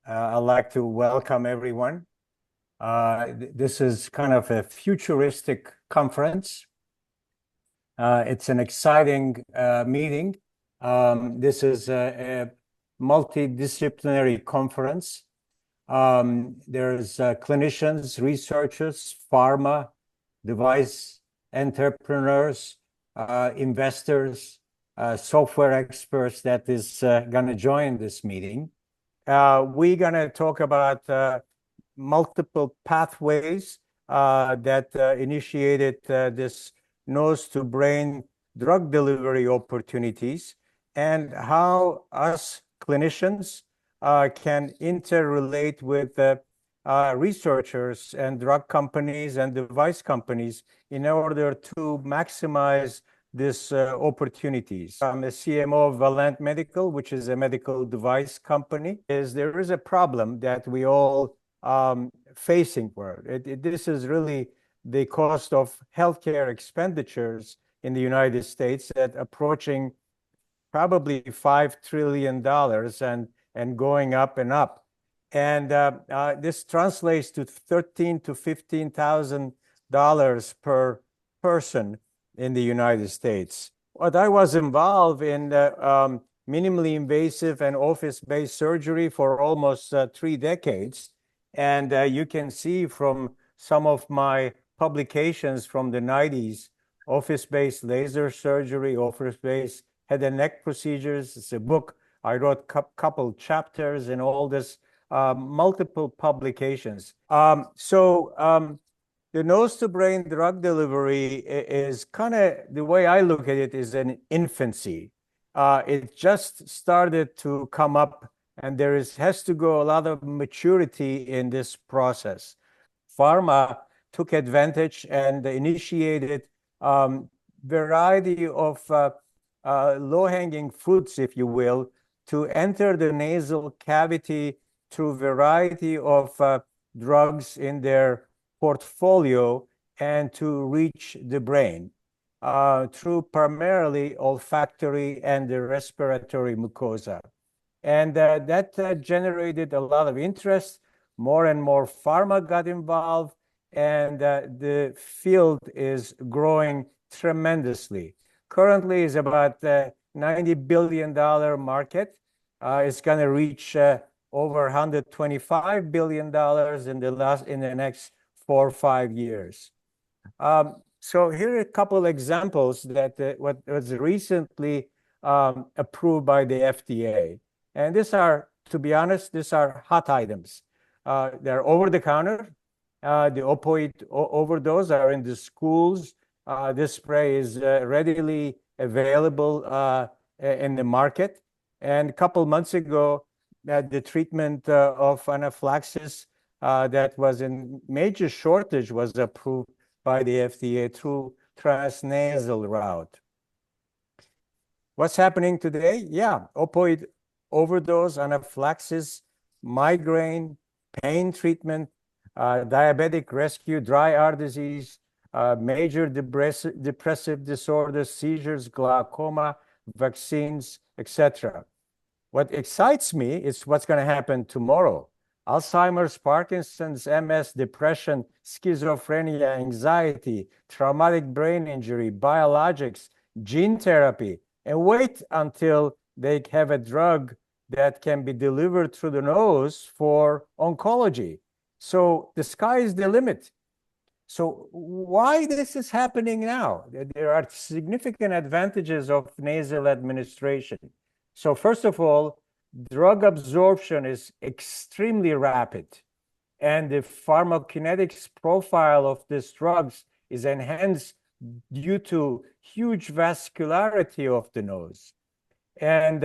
I'd like to welcome everyone. This is kind of a futuristic conference. It's an exciting meeting. This is a multidisciplinary conference. There's clinicians, researchers, pharma, device entrepreneurs, investors, software experts that is going to join this meeting. We're going to talk about multiple pathways that initiated this nose-to-brain drug delivery opportunities and how us clinicians can interrelate with researchers and drug companies and device companies in order to maximize these opportunities. I'm a CMO of Valent Medical, which is a medical device company. There is a problem that we all facing for it. This is really the cost of healthcare expenditures in the United States at approaching probably $5 trillion and going up and up. And this translates to $13,000 to $15,000 per person in the United States. But I was involved in minimally invasive and office-based surgery for almost 3 decades. And you can see from some of my publications from the 90s, office-based laser surgery, office-based head and neck procedures. It's a book. I wrote a couple chapters in all this, multiple publications. The nose-to-brain drug delivery is kind of, the way I look at it, is an infancy. It just started to come up, and has to go a lot of maturity in this process. Pharma took advantage and initiated variety of low-hanging fruits, if you will, to enter the nasal cavity through variety of drugs in their portfolio and to reach the brain through primarily olfactory and the respiratory mucosa. And that generated a lot of interest. More and more pharma got involved, and the field is growing tremendously. Currently is about $90 billion market. It's going to reach over $125 billion in the next 4 or 5 years. So here are a couple examples that what was recently approved by the FDA. And these are, to be honest, these are hot items. They're over the counter. The opioid overdose are in the schools. This spray is readily available in the market. And a couple months ago, the treatment of anaphylaxis that was in major shortage was approved by the FDA through transnasal route. What's happening today? Yeah, opioid overdose, anaphylaxis, migraine, pain treatment, diabetic rescue, dry eye disease, major depressive disorders, seizures, glaucoma, vaccines, etc. What excites me is what's going to happen tomorrow. Alzheimer's, Parkinson's, MS, depression, schizophrenia, anxiety, traumatic brain injury, biologics, gene therapy, and wait until they have a drug that can be delivered through the nose for oncology. So the sky is the limit. So why this is happening now? There are significant advantages of nasal administration. So first of all, drug absorption is extremely rapid, and the pharmacokinetics profile of these drugs is enhanced due to huge vascularity of the nose. And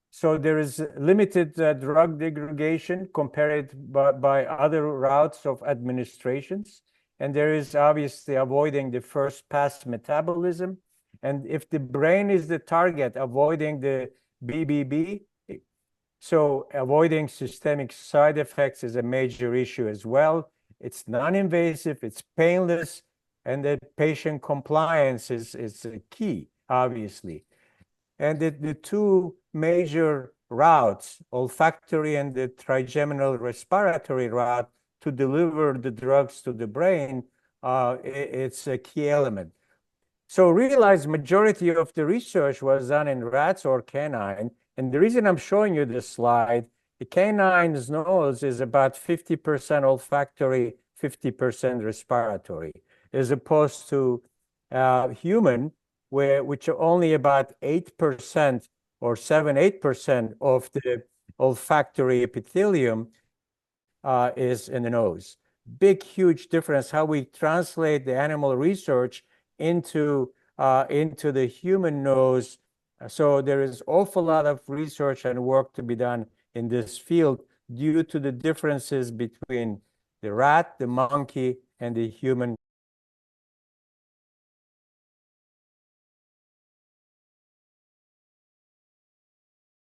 so there is limited drug degradation compared by other routes of administrations. And there is obviously avoiding the first pass metabolism. And if the brain is the target, avoiding the BBB, so avoiding systemic side effects is a major issue as well. It's non-invasive, it's painless, and the patient compliance is key, obviously. And the two major routes, olfactory and the trigeminal respiratory route, to deliver the drugs to the brain, it's a key element. So realize majority of the research was done in rats or canine. And the reason I'm showing you this slide, the canine's nose is about 50% olfactory, 50% respiratory, as opposed to human, which are only about 8% or 7-8% of the olfactory epithelium is in the nose. Big, huge difference how we translate the animal research into the human nose. So there is awful lot of research and work to be done in this field due to the differences between the rat, the monkey, and the human